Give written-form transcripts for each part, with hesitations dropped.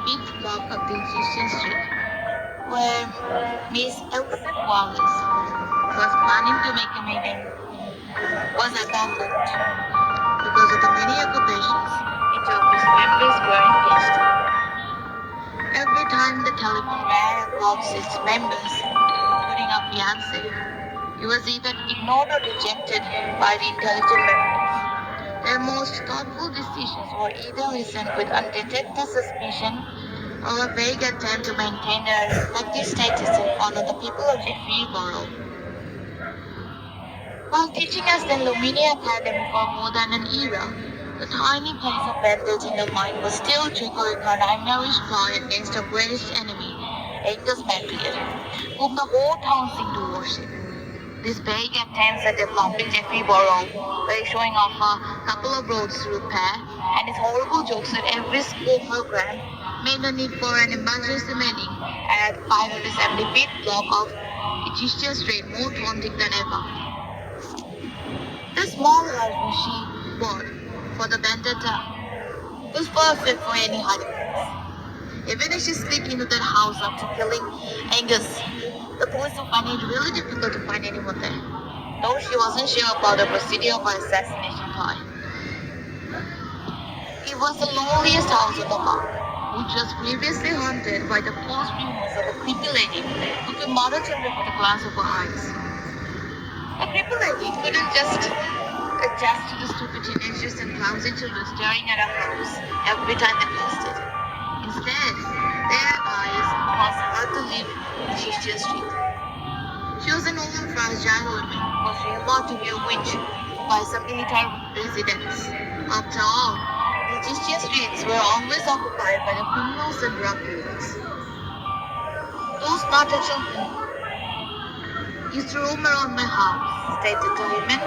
fifth block of the Egyptian Street, where Miss Elizabeth Wallace was planning to make a meeting, was abandoned because of the many occupations each of its members were engaged in. Every time the telephone rang about its members putting up fiancé, it was either ignored or rejected by the intelligent members. Their most thoughtful decisions were either listened with undetected suspicion or a vague attempt to maintain their respective status and honor the people of Zephyr Borough. While teaching at the Luminia Academy for more than an era, the tiny place of bandage in the mind was still triggering her nightmarish ploy against her greatest enemy, Angus Patriot, whom the whole town seemed to worship. These vague attempts at developing Zephyr Borough by showing off a couple of roads to repair and his horrible jokes at every school program made the need for an emergency meeting at 575th block of Egyptian Street more taunting than ever. The small house which she bought for the vendetta was perfect for any hiding place. Even if she sneaked into that house after killing Angus, the police would find it really difficult to find anyone there, though she wasn't sure about the procedure of her assassination plot. It was the loneliest house on the block, which was previously haunted by the false rumors of a creepy lady who could murder children with a glance of her eyes. The creepy lady couldn't just adjust to the stupid teenagers and clumsy children staring at her house every time they passed it. Instead, their eyes caused her to leave Egyptian Street. She was an old fragile woman who was realized to be a witch by some military residents. After all, the Egyptian streets were always occupied by the criminals and drug dealers. Those smarter children used to roam around my house, stated the woman.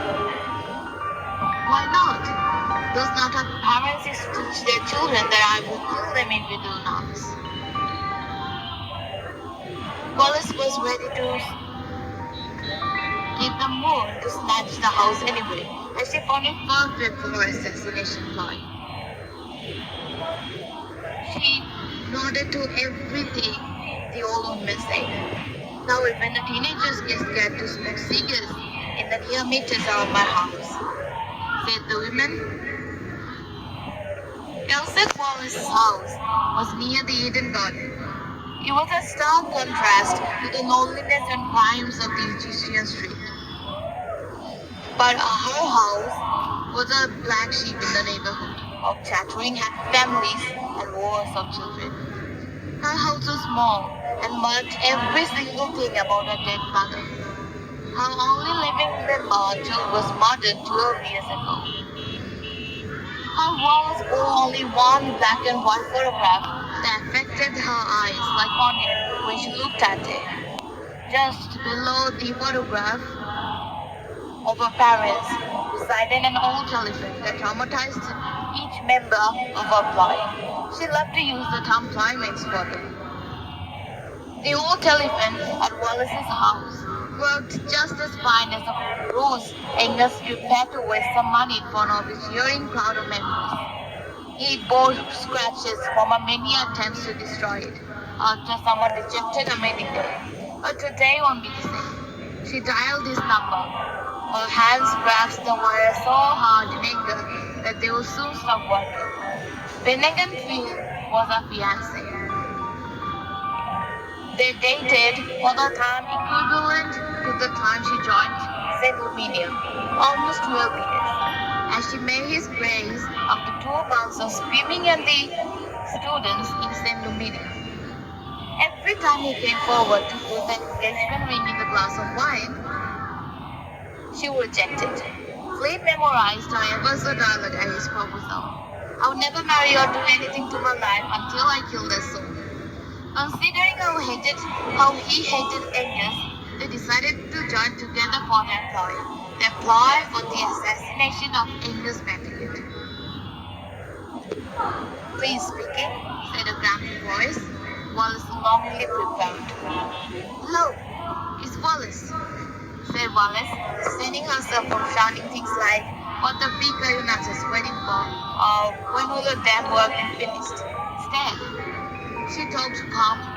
Why not? Those not our parents used to teach their children that I would kill them if they do not. Wallace was ready to give the moon to snatch the house anyway, and she found it perfect for her assassination ploy. She nodded to everything the old woman said. Now, when the teenagers get scared to smoke cigars in the near meters around my house, said the woman. Elizabeth Wallace's house was near the Eden Garden. It was a stark contrast to the loneliness and crimes of the Egyptian street. But her house was a black sheep in the neighborhood of chattering happy families and wars of children. Her house was small and marked every single thing about her dead mother. Her only living member was murdered 12 years ago. Her walls bore only one black and white photograph that affected her eyes like onion when she looked at it. Just below the photograph of her parents resided an old telephone that traumatized each member of her ploy. She loved to use the term ploymates for them. The old telephone at Wallace's house worked just as fine as a rose Angus prepared to waste some money for an obituary crowd of members. It bore scratches from her many attempts to destroy it after someone rejected her meeting day. But today won't be the same. She dialed this number. Her hands grasped the wire so hard in anger that they would soon stop working. Finnegan Field was her fiancé. They dated for the time equivalent to the time she joined St. Luminia, almost 12 years, as she made his praise after 2 months of screaming at the students in St. Luminia. Every time he came forward to put the engagement ring in the glass of wine, she would reject it. Fleet memorized her ever so dialect at his proposal. I would never marry or do anything to my life until I killed her soul. Considering how he hated Angus, they decided to join together for their ploy for the assassination of Angus Patriot. Please speaking, said a grumpy voice. Wallace longingly prepared. Hello, it's Wallace, said Wallace, restraining herself from shouting things like, what the freak are you nuts waiting for? Or when will your damn work be finished? Instead, She talked calmly,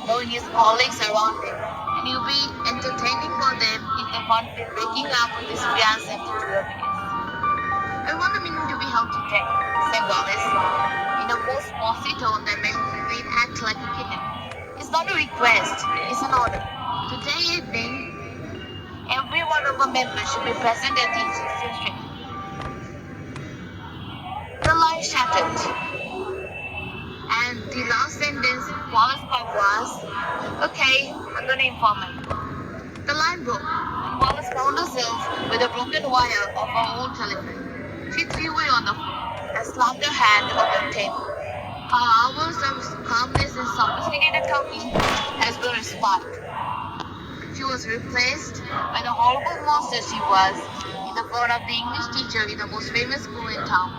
knowing his colleagues around him, and it would be entertaining for them if they found him waking up with his fiancée after 12 years. I want the meeting to be held today, said Wallace, in a most bossy tone that made Lane act like a kitten. It's not a request, it's an order. Today evening, every one of our members should be present at the institution. The line shattered, and the last sentence Wallace caught was, "Okay, I'm gonna inform him." The line broke, and Wallace found herself with a broken wire of her old telephone. She threw it on the floor and slammed her hand on the table. Her hours of calmness and sophisticated talking has been expired. She was replaced by the horrible monster she was in the front of the English teacher in the most famous school in town.